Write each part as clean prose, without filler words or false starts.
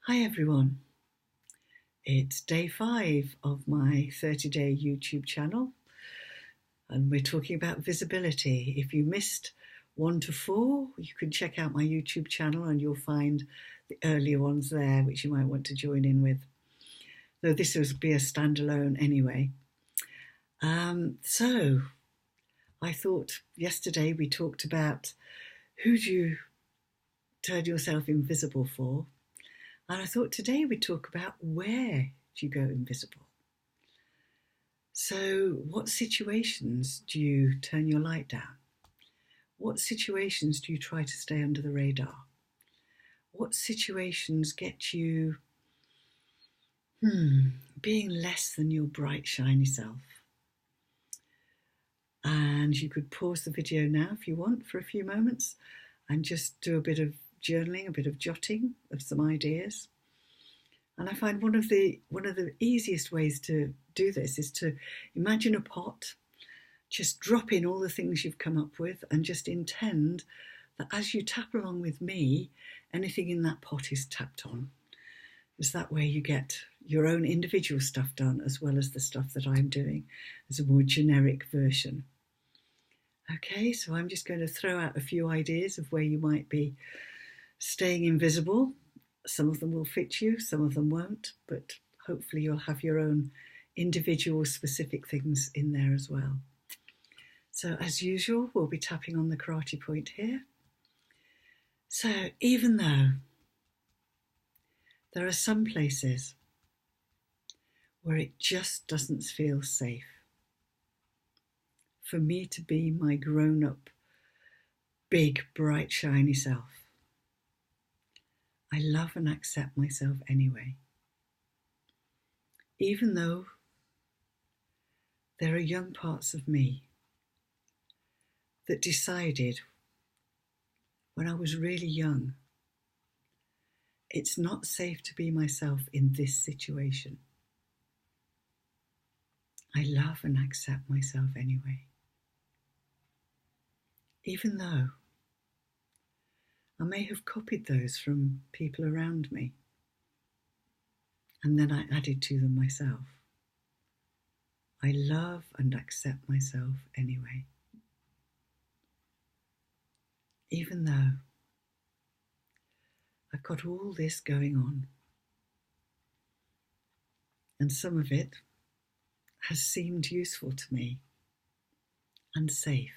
Hi everyone, it's day 5 of my 30-day YouTube channel and we're talking about visibility. If you missed 1 to 4, you can check out my YouTube channel and you'll find the earlier ones there which you might want to join in with, though this will be a standalone anyway. So I thought yesterday we talked about who do you turn yourself invisible for. And I thought today we'd talk about where do you go invisible. So what situations do you turn your light down? What situations do you try to stay under the radar? What situations get you being less than your bright, shiny self? And you could pause the video now if you want for a few moments and just do a bit of journaling, a bit of jotting of some ideas. And I find one of the easiest ways to do this is to imagine a pot, just drop in all the things you've come up with and just intend that as you tap along with me, anything in that pot is tapped on. Because that way you get your own individual stuff done as well as the stuff that I'm doing as a more generic version. Okay, so I'm just going to throw out a few ideas of where you might be staying invisible. Some of them will fit you, some of them won't, but hopefully you'll have your own individual specific things in there as well. So as usual, we'll be tapping on the karate point here. So even though there are some places where it just doesn't feel safe for me to be my grown-up, big, bright, shiny self, I love and accept myself anyway. Even though there are young parts of me that decided when I was really young, it's not safe to be myself in this situation. I love and accept myself anyway. Even though I may have copied those from people around me and then I added to them myself. I love and accept myself anyway. Even though I've got all this going on and some of it has seemed useful to me and safe,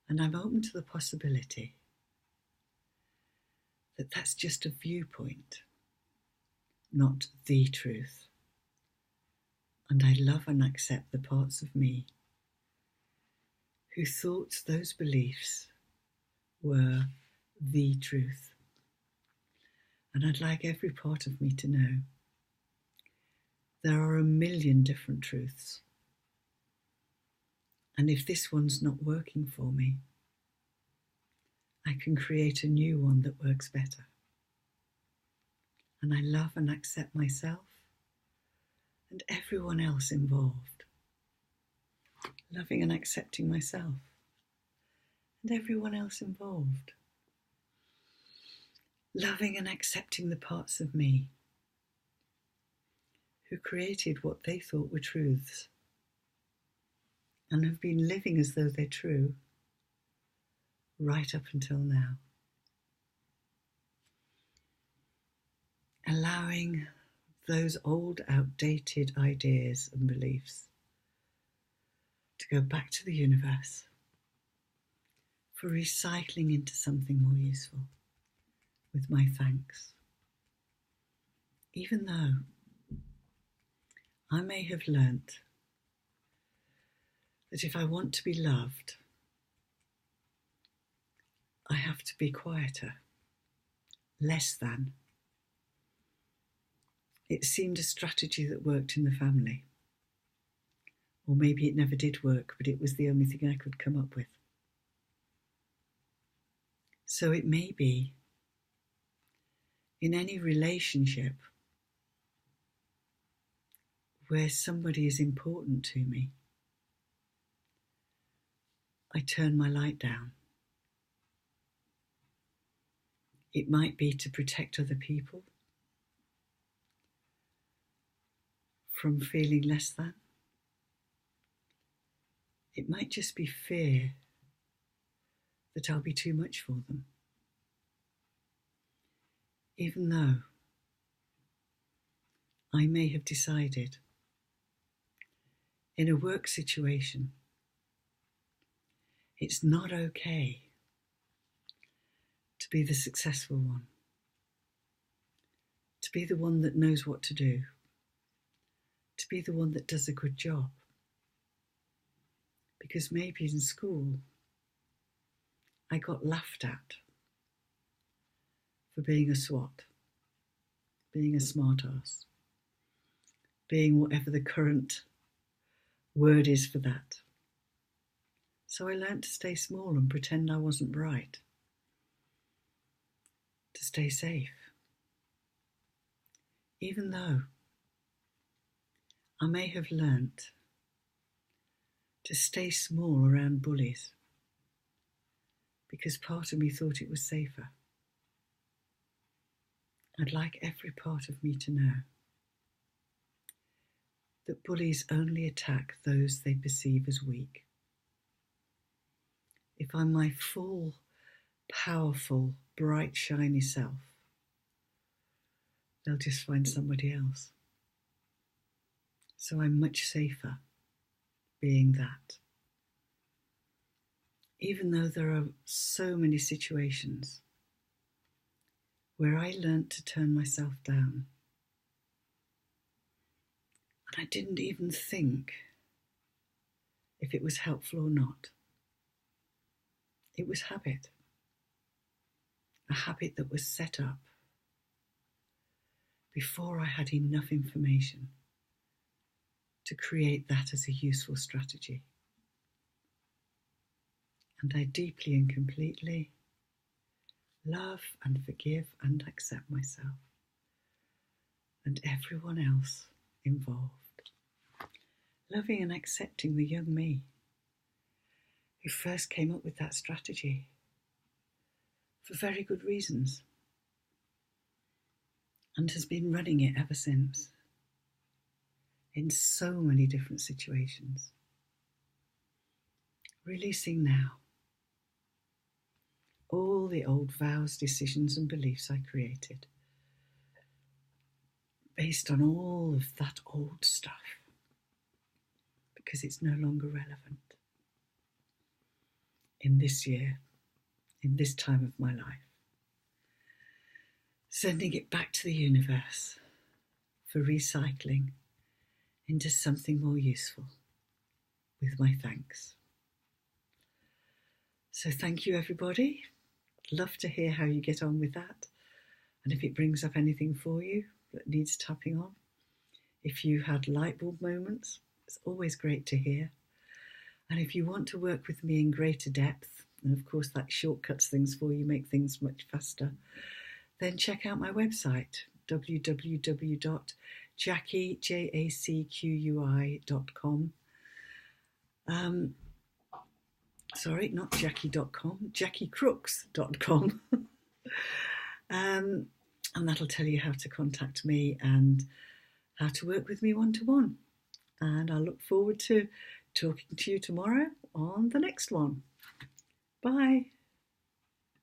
and I'm open to the possibility that that's just a viewpoint, not the truth. And I love and accept the parts of me who thought those beliefs were the truth. And I'd like every part of me to know there are a million different truths. And if this one's not working for me, I can create a new one that works better. And I love and accept myself and everyone else involved. Loving and accepting myself and everyone else involved. Loving and accepting the parts of me who created what they thought were truths and have been living as though they're true right up until now. Allowing those old, outdated ideas and beliefs to go back to the universe for recycling into something more useful with my thanks. Even though I may have learnt that if I want to be loved, I have to be quieter, less than. It seemed a strategy that worked in the family. Or maybe it never did work, but it was the only thing I could come up with. So it may be in any relationship where somebody is important to me, I turn my light down. It might be to protect other people from feeling less than. It might just be fear that I'll be too much for them. Even though I may have decided in a work situation it's not okay to be the successful one, to be the one that knows what to do, to be the one that does a good job. Because maybe in school I got laughed at for being a swot, being a smart ass, being whatever the current word is for that. So I learned to stay small and pretend I wasn't bright, to stay safe. Even though I may have learnt to stay small around bullies because part of me thought it was safer. I'd like every part of me to know that bullies only attack those they perceive as weak. If I'm my full, powerful, bright, shiny self, they'll just find somebody else. So I'm much safer being that. Even though there are so many situations where I learnt to turn myself down, and I didn't even think if it was helpful or not. It was habit, a habit that was set up before I had enough information to create that as a useful strategy. And I deeply and completely love and forgive and accept myself and everyone else involved. Loving and accepting the young me who first came up with that strategy for very good reasons and has been running it ever since in so many different situations. Releasing now all the old vows, decisions and beliefs I created based on all of that old stuff because it's no longer relevant in this year, in this time of my life. Sending it back to the universe for recycling into something more useful with my thanks. So thank you, everybody. Love to hear how you get on with that and if it brings up anything for you that needs tapping on. If you had light bulb moments, it's always great to hear. And if you want to work with me in greater depth, and of course that shortcuts things for you, make things much faster, then check out my website, www.jacqui.com. Sorry, not Jacqui.com, JacquiCrooks.com. And that'll tell you how to contact me and how to work with me one-to-one. And I look forward to talking to you tomorrow on the next one. Bye.